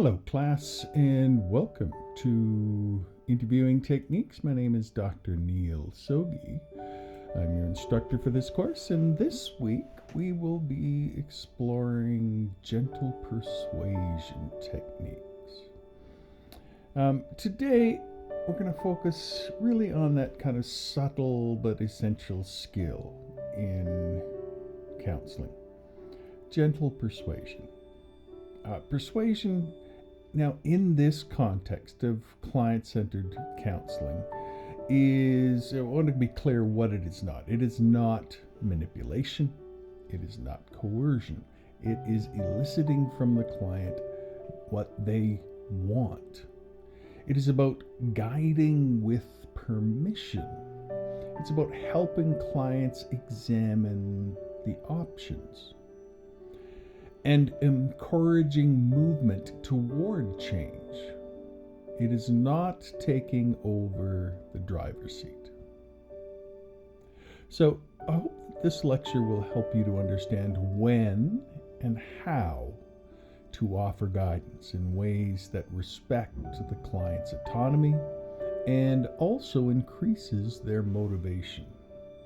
Hello, class, and welcome to Interviewing Techniques. My name is Dr. Neil Soggie. I'm your instructor for this course, and this week we will be exploring gentle persuasion techniques. Today, we're going to focus really on that kind of subtle but essential skill in counseling: gentle persuasion. Persuasion, now in this context of client-centered counseling, I want to be clear what it is not. It is not manipulation. It is not coercion. It is eliciting from the client what they want. It is about guiding with permission. It's about helping clients examine the options and encouraging movement toward change. It is not taking over the driver's seat. So I hope this lecture will help you to understand when and how to offer guidance in ways that respect the client's autonomy and also increases their motivation,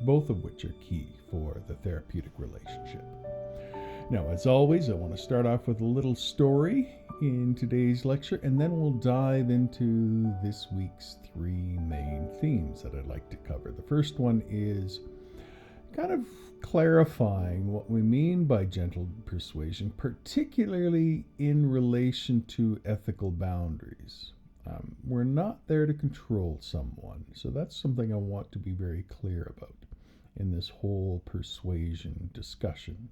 both of which are key for the therapeutic relationship. Now, as always, I want to start off with a little story in today's lecture, and then we'll dive into this week's three main themes that I'd like to cover. The first one is kind of clarifying what we mean by gentle persuasion, particularly in relation to ethical boundaries. We're not there to control someone, so that's something I want to be very clear about in this whole persuasion discussion.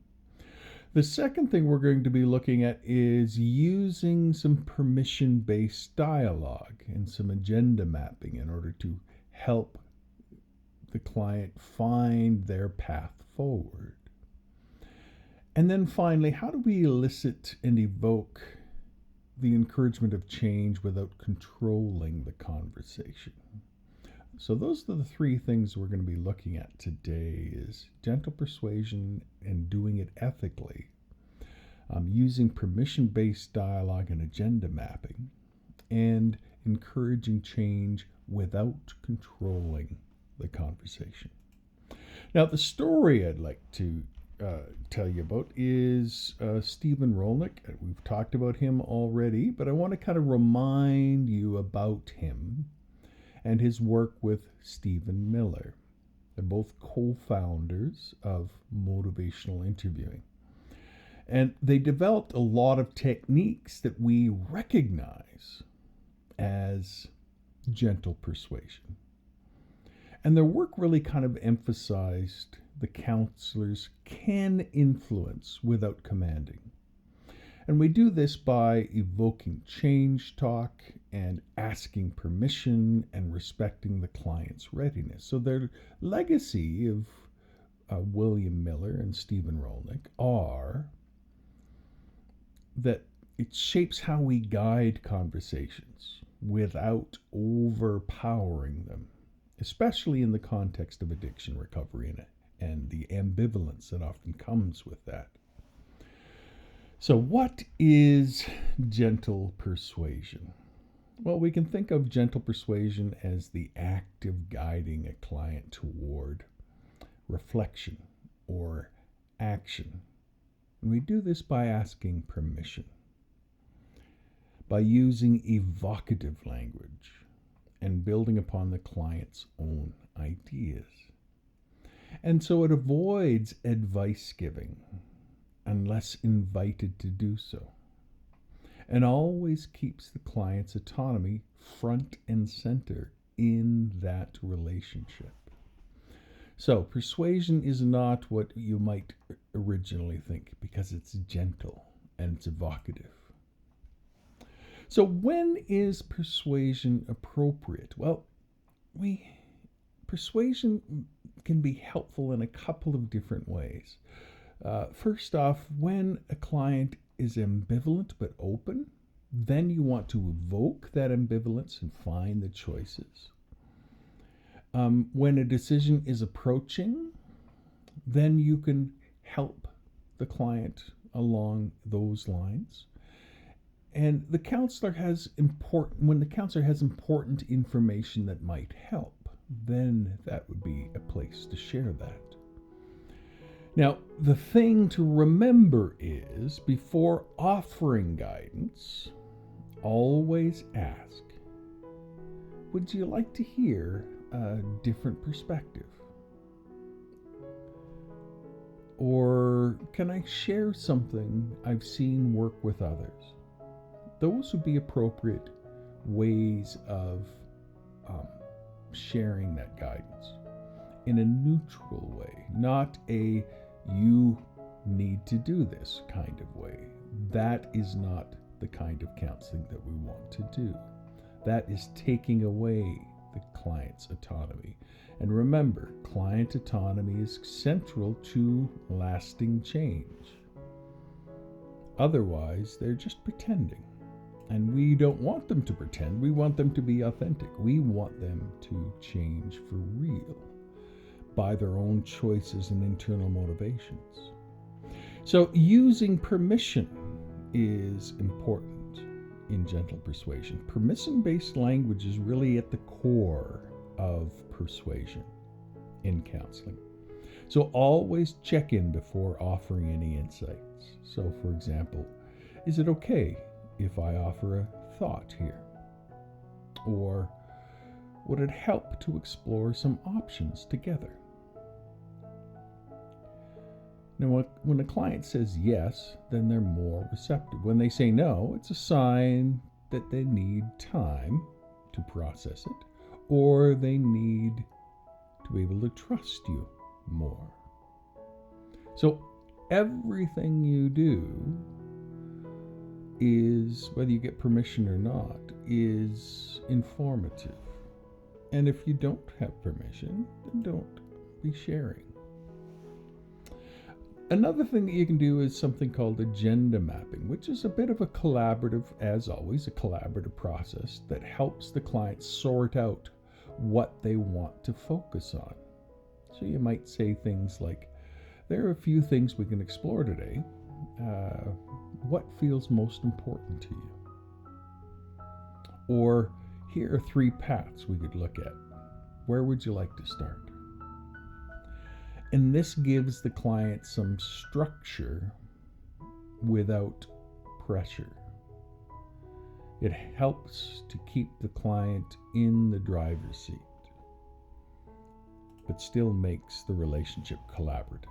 The second thing we're going to be looking at is using some permission-based dialogue and some agenda mapping in order to help the client find their path forward. And then finally, how do we elicit and evoke the encouragement of change without controlling the conversation? So those are the three things we're going to be looking at today: is gentle persuasion and doing it ethically, using permission-based dialogue and agenda mapping, and encouraging change without controlling the conversation. Now, the story I'd like to tell you about is Stephen Rolnick. We've talked about him already, but I want to kind of remind you about him and his work with Stephen Miller. They're both co-founders of motivational interviewing. And they developed a lot of techniques that we recognize as gentle persuasion. And their work really kind of emphasized the counselors can influence without commanding. And we do this by evoking change talk and asking permission and respecting the client's readiness. So their legacy of William Miller and Stephen Rolnick are that it shapes how we guide conversations without overpowering them, especially in the context of addiction recovery and the ambivalence that often comes with that. So what is gentle persuasion? Well, we can think of gentle persuasion as the act of guiding a client toward reflection or action. And we do this by asking permission, by using evocative language and building upon the client's own ideas. And so it avoids advice giving unless invited to do so, and always keeps the client's autonomy front and center in that relationship. So persuasion is not what you might originally think, because it's gentle and it's evocative. So when is persuasion appropriate? Well, persuasion can be helpful in a couple of different ways. First off, when a client is ambivalent but open, then you want to evoke that ambivalence and find the choices. When a decision is approaching, then you can help the client along those lines. And when the counselor has important information that might help, then that would be a place to share that. Now, the thing to remember is, before offering guidance, always ask, would you like to hear a different perspective? Or can I share something I've seen work with others? Those would be appropriate ways of sharing that guidance in a neutral way, not a you need to do this kind of way. That is not the kind of counseling that we want to do. That is taking away the client's autonomy. And remember, client autonomy is central to lasting change. Otherwise, they're just pretending. And we don't want them to pretend. We want them to be authentic. We want them to change for real by their own choices and internal motivations. So using permission is important in gentle persuasion. Permission-based language is really at the core of persuasion in counseling. So always check in before offering any insights. So for example, is it okay if I offer a thought here? Or would it help to explore some options together? Now, when a client says yes, then they're more receptive. When they say no, it's a sign that they need time to process it, or they need to be able to trust you more. So everything you do is, whether you get permission or not, is informative. And if you don't have permission, then don't be sharing. Another thing that you can do is something called agenda mapping, which is a bit of a collaborative, as always, a collaborative process that helps the client sort out what they want to focus on. So you might say things like, there are a few things we can explore today. What feels most important to you? Or here are 3 paths we could look at. Where would you like to start? And this gives the client some structure without pressure. It helps to keep the client in the driver's seat, but still makes the relationship collaborative.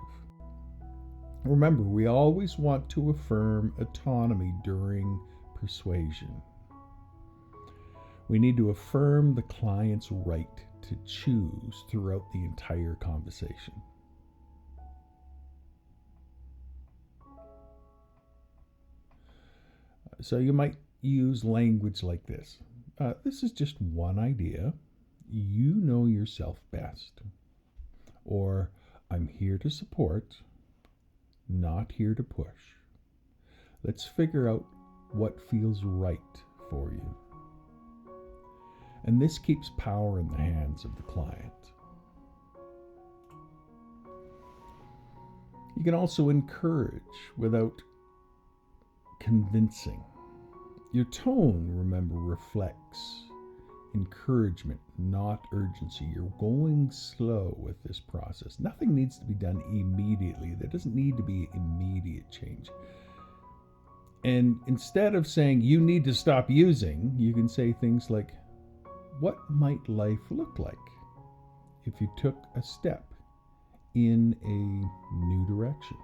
Remember, we always want to affirm autonomy during persuasion. We need to affirm the client's right to choose throughout the entire conversation. So you might use language like this. This is just one idea. You know yourself best. Or, I'm here to support, not here to push. Let's figure out what feels right for you. And this keeps power in the hands of the client. You can also encourage without convincing. Your tone, remember, reflects encouragement, not urgency. You're going slow with this process. Nothing needs to be done immediately. There doesn't need to be immediate change. And instead of saying you need to stop using, you can say things like, what might life look like if you took a step in a new direction?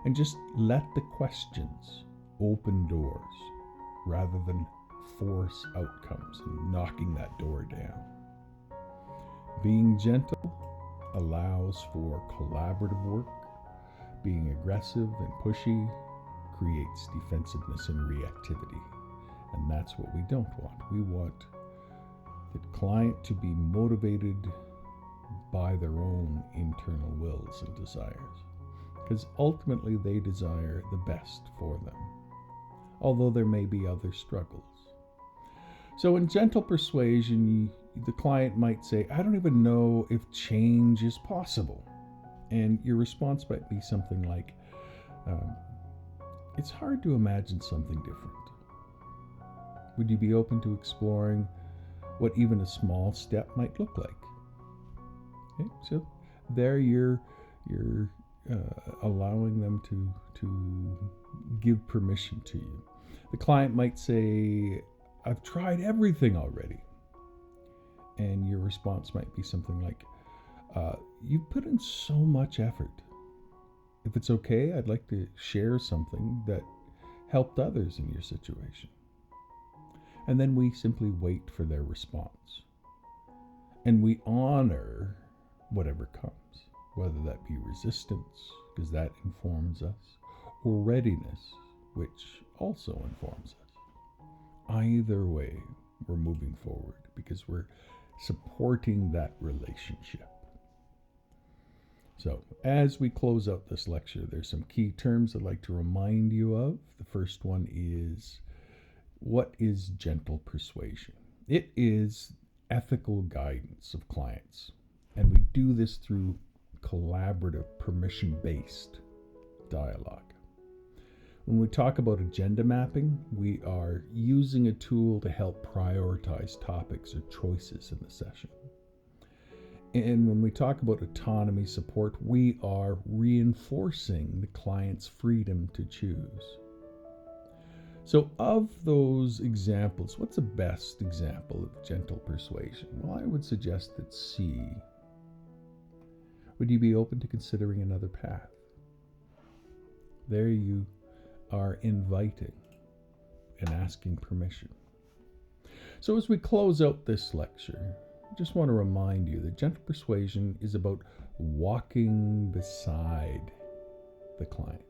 And just let the questions open doors rather than force outcomes and knocking that door down. Being gentle allows for collaborative work. Being aggressive and pushy creates defensiveness and reactivity. And that's what we don't want. We want the client to be motivated by their own internal wills and desires, because ultimately they desire the best for them, although there may be other struggles. So in gentle persuasion, the client might say, I don't even know if change is possible. And your response might be something like, it's hard to imagine something different. Would you be open to exploring what even a small step might look like? Okay, so there you're allowing them to give permission to you. The client might say, "I've tried everything already," and your response might be something like, "You've put in so much effort. If it's okay, I'd like to share something that helped others in your situation." And then we simply wait for their response. And we honor whatever comes, whether that be resistance, because that informs us, or readiness, which also informs us. Either way, we're moving forward because we're supporting that relationship. So, as we close out this lecture, there's some key terms I'd like to remind you of. The first one is, what is gentle persuasion? It is ethical guidance of clients, and we do this through collaborative, permission-based dialogue. When we talk about agenda mapping, we are using a tool to help prioritize topics or choices in the session. And when we talk about autonomy support, we are reinforcing the client's freedom to choose. So, of those examples, what's the best example of gentle persuasion? Well, I would suggest that C. Would you be open to considering another path? There you are inviting and asking permission. So, as we close out this lecture, I just want to remind you that gentle persuasion is about walking beside the client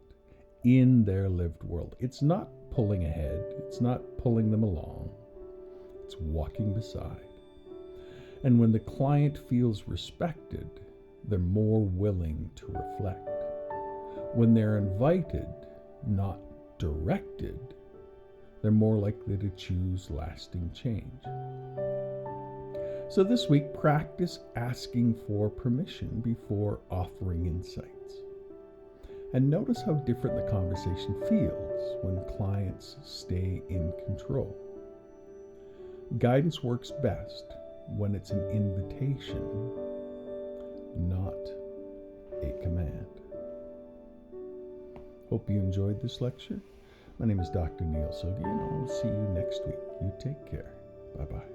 in their lived world. It's not pulling ahead, it's not pulling them along, it's walking beside. And when the client feels respected, they're more willing to reflect. When they're invited, not directed, they're more likely to choose lasting change. So this week, practice asking for permission before offering insights. And notice how different the conversation feels when clients stay in control. Guidance works best when it's an invitation, not a command. Hope you enjoyed this lecture. My name is Dr. Neil Soggie, and I'll see you next week. You take care. Bye-bye.